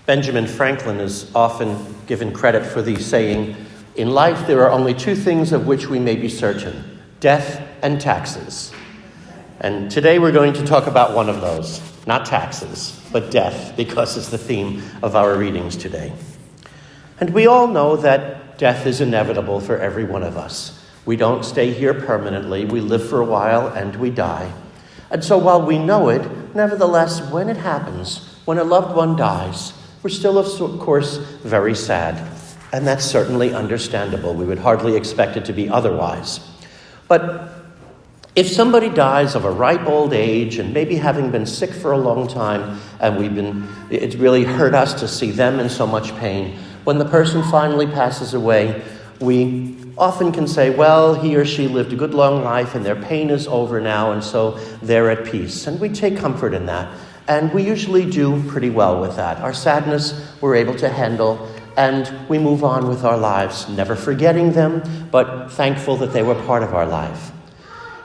Benjamin Franklin is often given credit for the saying, "In life there are only two things of which we may be certain, death and taxes." And today we're going to talk about one of those, not taxes, but death, because it's the theme of our readings today. And we all know that death is inevitable for every one of us. We don't stay here permanently. We live for a while and we die. And so while we know it, nevertheless, when it happens, when a loved one dies, we're still, of course, very sad. And that's certainly understandable. We would hardly expect it to be otherwise. But if somebody dies of a ripe old age and maybe having been sick for a long time, and it's really hurt us to see them in so much pain, when the person finally passes away, we often can say, well, he or she lived a good long life and their pain is over now, and so they're at peace. And we take comfort in that. And we usually do pretty well with that. Our sadness we're able to handle, and we move on with our lives, never forgetting them, but thankful that they were part of our life.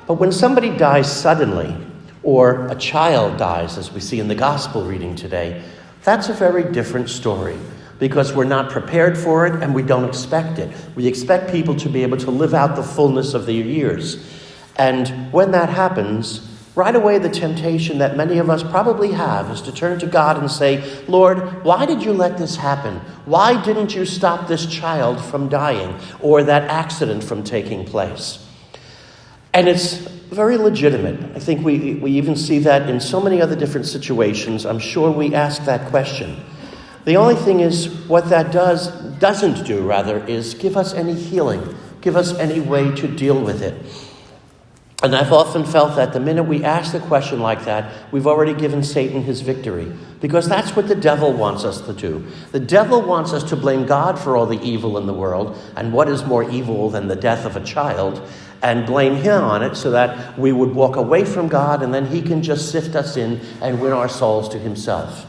But when somebody dies suddenly, or a child dies, as we see in the gospel reading today, that's a very different story, because we're not prepared for it and we don't expect it. We expect people to be able to live out the fullness of their years. And when that happens, right away the temptation that many of us probably have is to turn to God and say, Lord, why did you let this happen? Why didn't you stop this child from dying or that accident from taking place? And it's very legitimate. I think we even see that in so many other different situations. I'm sure we ask that question. The only thing is, what that doesn't do, is give us any healing, give us any way to deal with it. And I've often felt that the minute we ask a question like that, we've already given Satan his victory, because that's what the devil wants us to do. The devil wants us to blame God for all the evil in the world, and what is more evil than the death of a child, and blame him on it so that we would walk away from God, and then he can just sift us in and win our souls to himself.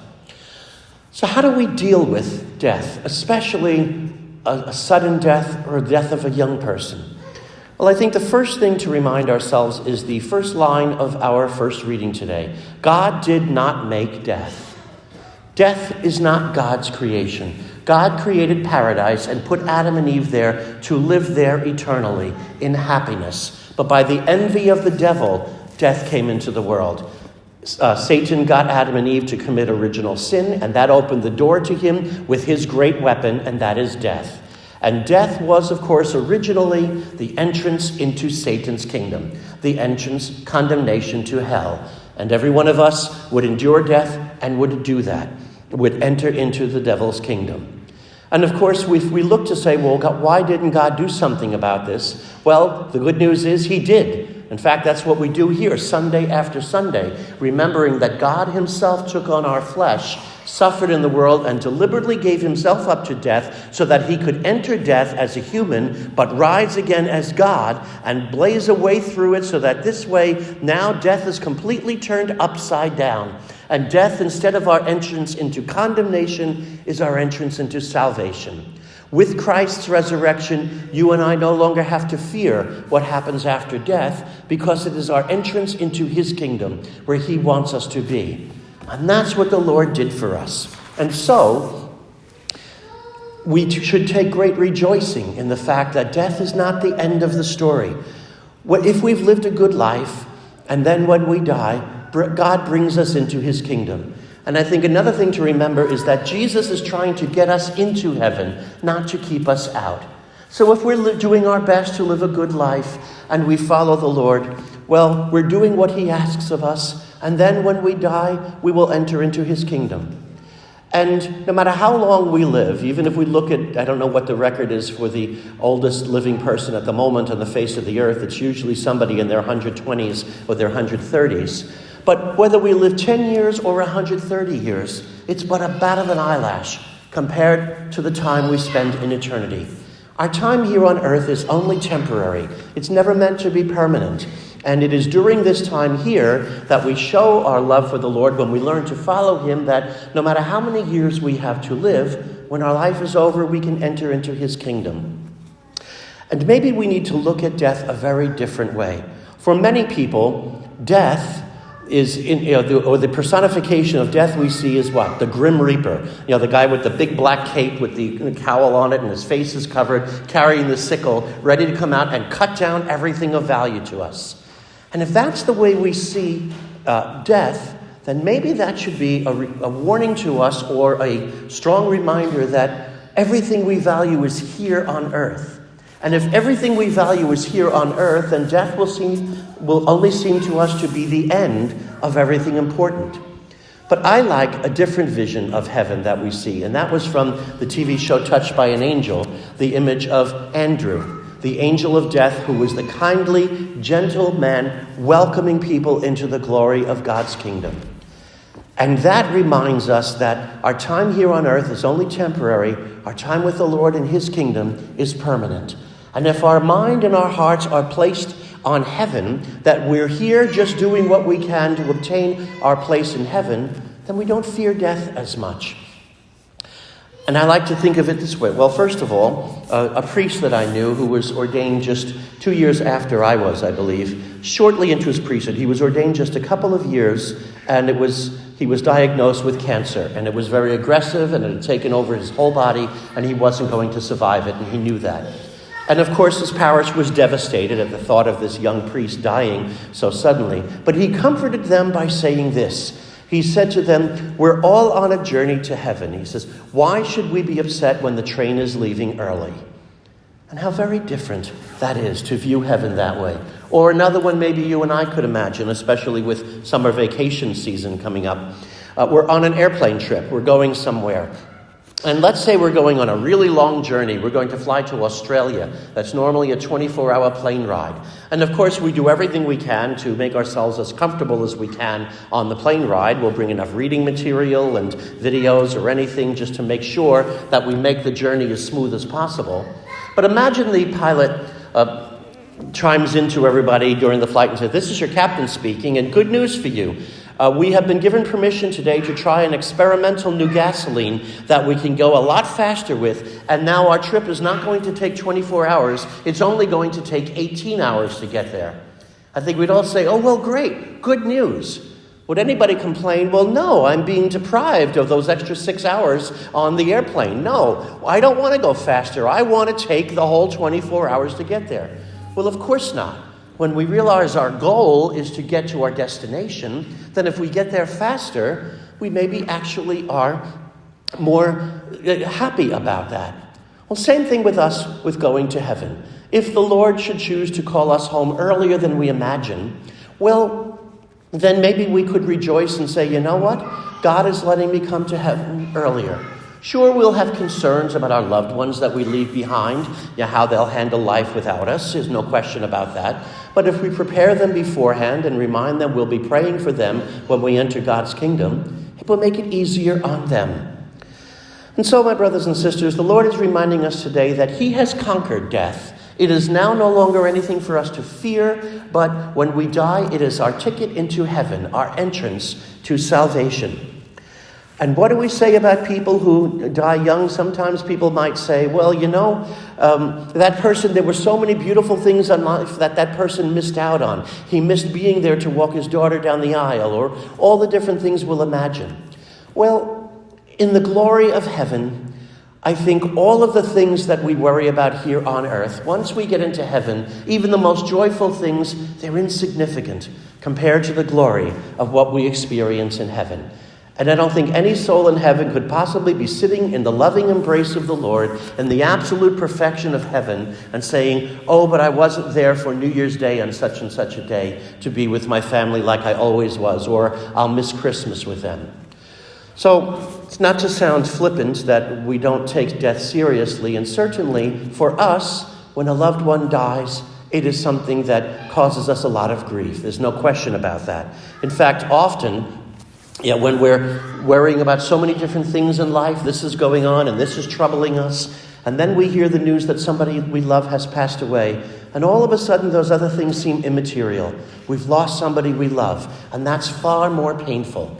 So how do we deal with death, especially a sudden death or death of a young person? Well, I think the first thing to remind ourselves is the first line of our first reading today. God did not make death. Death is not God's creation. God created paradise and put Adam and Eve there to live there eternally in happiness. But by the envy of the devil, death came into the world. Satan got Adam and Eve to commit original sin, and that opened the door to him with his great weapon, and that is death. And death was, of course, originally the entrance into Satan's kingdom, the entrance, condemnation to hell. And every one of us would endure death and would do that, would enter into the devil's kingdom. And of course, we look to say, well, God, why didn't God do something about this? Well, the good news is he did. In fact, that's what we do here Sunday after Sunday, remembering that God himself took on our flesh, suffered in the world, and deliberately gave himself up to death so that he could enter death as a human, but rise again as God and blaze a way through it so that this way now death is completely turned upside down. And death, instead of our entrance into condemnation, is our entrance into salvation. With Christ's resurrection, you and I no longer have to fear what happens after death, because it is our entrance into his kingdom where he wants us to be. And that's what the Lord did for us. And so, we should take great rejoicing in the fact that death is not the end of the story. If we've lived a good life, and then when we die, God brings us into his kingdom. And I think another thing to remember is that Jesus is trying to get us into heaven, not to keep us out. So if we're doing our best to live a good life and we follow the Lord, well, we're doing what he asks of us. And then when we die, we will enter into his kingdom. And no matter how long we live, even if we look at, I don't know what the record is for the oldest living person at the moment on the face of the earth, it's usually somebody in their 120s or their 130s. But whether we live 10 years or 130 years, it's but a bat of an eyelash compared to the time we spend in eternity. Our time here on earth is only temporary. It's never meant to be permanent. And it is during this time here that we show our love for the Lord, when we learn to follow him, that no matter how many years we have to live, when our life is over, we can enter into his kingdom. And maybe we need to look at death a very different way. For many people, death the personification of death we see is what? The Grim Reaper. The guy with the big black cape with the cowl on it and his face is covered, carrying the sickle, ready to come out and cut down everything of value to us. And if that's the way we see death, then maybe that should be a warning to us or a strong reminder that everything we value is here on earth. And if everything we value is here on earth, then death will only seem to us to be the end of everything important. But I like a different vision of heaven that we see, and that was from the TV show Touched by an Angel, the image of Andrew, the angel of death, who was the kindly, gentle man welcoming people into the glory of God's kingdom. And that reminds us that our time here on earth is only temporary. Our time with the Lord in his kingdom is permanent. And if our mind and our hearts are placed on heaven, that we're here just doing what we can to obtain our place in heaven, then we don't fear death as much. And I like to think of it this way. Well, first of all, a priest that I knew who was ordained just 2 years after I was, I believe, shortly into his priesthood. He was ordained just a couple of years, and he was diagnosed with cancer, and it was very aggressive, and it had taken over his whole body, and he wasn't going to survive it, and he knew that. And of course, his parish was devastated at the thought of this young priest dying so suddenly. But he comforted them by saying this. He said to them, we're all on a journey to heaven. He says, why should we be upset when the train is leaving early? And how very different that is to view heaven that way. Or another one maybe you and I could imagine, especially with summer vacation season coming up. We're on an airplane trip. We're going somewhere. And let's say we're going on a really long journey. We're going to fly to Australia. That's normally a 24-hour plane ride. And of course, we do everything we can to make ourselves as comfortable as we can on the plane ride. We'll bring enough reading material and videos or anything just to make sure that we make the journey as smooth as possible. But imagine the pilot chimes into everybody during the flight and says, this is your captain speaking, and good news for you. We have been given permission today to try an experimental new gasoline that we can go a lot faster with. And now our trip is not going to take 24 hours. It's only going to take 18 hours to get there. I think we'd all say, oh, well, great. Good news. Would anybody complain? Well, no, I'm being deprived of those extra 6 hours on the airplane. No, I don't want to go faster. I want to take the whole 24 hours to get there. Well, of course not. When we realize our goal is to get to our destination, then if we get there faster, we maybe actually are more happy about that. Well, same thing with us with going to heaven. If the Lord should choose to call us home earlier than we imagine, well, then maybe we could rejoice and say, you know what? God is letting me come to heaven earlier. Sure, we'll have concerns about our loved ones that we leave behind, how they'll handle life without us. There's no question about that. But if we prepare them beforehand and remind them we'll be praying for them when we enter God's kingdom, it will make it easier on them. And so, my brothers and sisters, the Lord is reminding us today that he has conquered death. It is now no longer anything for us to fear, but when we die, it is our ticket into heaven, our entrance to salvation. And what do we say about people who die young? Sometimes people might say, well, that person, there were so many beautiful things in life that person missed out on. He missed being there to walk his daughter down the aisle, or all the different things we'll imagine. Well, in the glory of heaven, I think all of the things that we worry about here on earth, once we get into heaven, even the most joyful things, they're insignificant compared to the glory of what we experience in heaven. And I don't think any soul in heaven could possibly be sitting in the loving embrace of the Lord in the absolute perfection of heaven and saying, oh, but I wasn't there for New Year's Day on such and such a day to be with my family like I always was, or I'll miss Christmas with them. So it's not to sound flippant that we don't take death seriously, and certainly for us, when a loved one dies, it is something that causes us a lot of grief. There's no question about that. In fact, often, when we're worrying about so many different things in life, this is going on and this is troubling us, and then we hear the news that somebody we love has passed away, and all of a sudden those other things seem immaterial. We've lost somebody we love, and that's far more painful.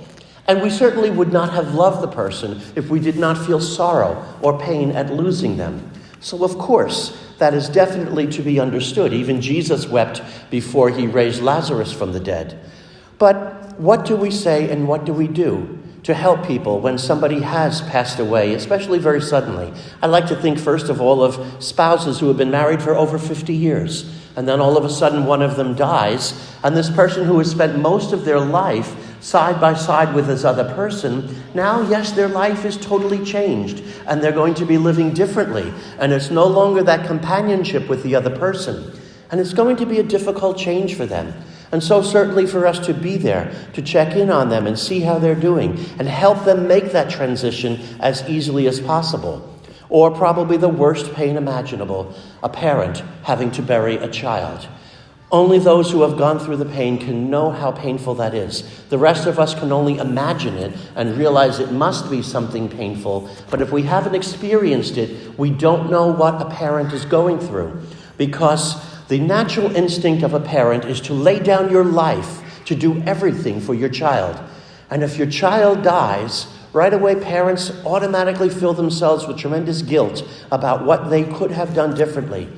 And we certainly would not have loved the person if we did not feel sorrow or pain at losing them. So of course, that is definitely to be understood. Even Jesus wept before he raised Lazarus from the dead. But what do we say and what do we do to help people when somebody has passed away, especially very suddenly? I like to think, first of all, of spouses who have been married for over 50 years, and then all of a sudden one of them dies, and this person who has spent most of their life side by side with this other person, now, yes, their life is totally changed, and they're going to be living differently, and it's no longer that companionship with the other person, and it's going to be a difficult change for them. And so certainly for us to be there, to check in on them and see how they're doing, and help them make that transition as easily as possible. Or probably the worst pain imaginable, a parent having to bury a child. Only those who have gone through the pain can know how painful that is. The rest of us can only imagine it and realize it must be something painful. But if we haven't experienced it, we don't know what a parent is going through. Because the natural instinct of a parent is to lay down your life, to do everything for your child. And if your child dies, right away parents automatically fill themselves with tremendous guilt about what they could have done differently.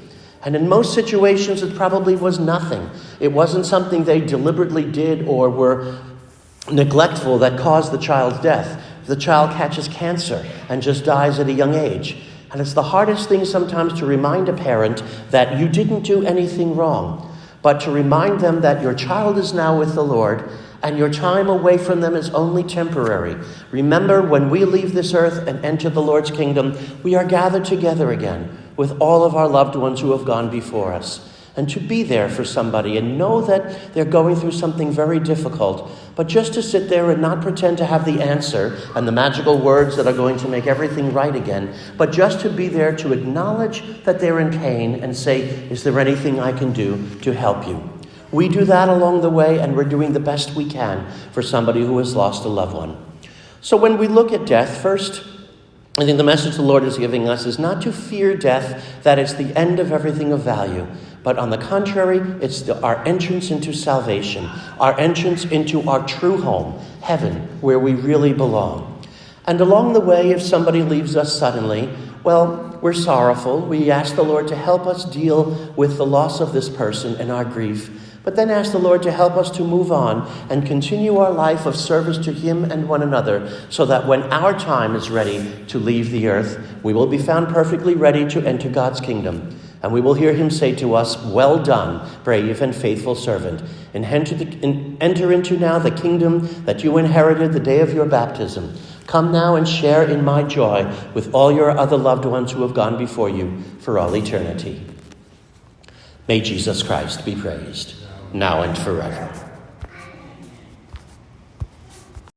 And in most situations, it probably was nothing. It wasn't something they deliberately did or were neglectful that caused the child's death. The child catches cancer and just dies at a young age. And it's the hardest thing sometimes to remind a parent that you didn't do anything wrong, but to remind them that your child is now with the Lord and your time away from them is only temporary. Remember, when we leave this earth and enter the Lord's kingdom, we are gathered together again with all of our loved ones who have gone before us. And to be there for somebody and know that they're going through something very difficult, but just to sit there and not pretend to have the answer and the magical words that are going to make everything right again, but just to be there to acknowledge that they're in pain and say, is there anything I can do to help you? We do that along the way, and we're doing the best we can for somebody who has lost a loved one. So when we look at death, first, I think the message the Lord is giving us is not to fear death, that it's the end of everything of value. But on the contrary, it's our entrance into salvation, our entrance into our true home, heaven, where we really belong. And along the way, if somebody leaves us suddenly, well, we're sorrowful. We ask the Lord to help us deal with the loss of this person and our grief, but then ask the Lord to help us to move on and continue our life of service to Him and one another, so that when our time is ready to leave the earth, we will be found perfectly ready to enter God's kingdom. And we will hear Him say to us, well done, brave and faithful servant, and enter into now the kingdom that you inherited the day of your baptism. Come now and share in my joy with all your other loved ones who have gone before you for all eternity. May Jesus Christ be praised, now and forever.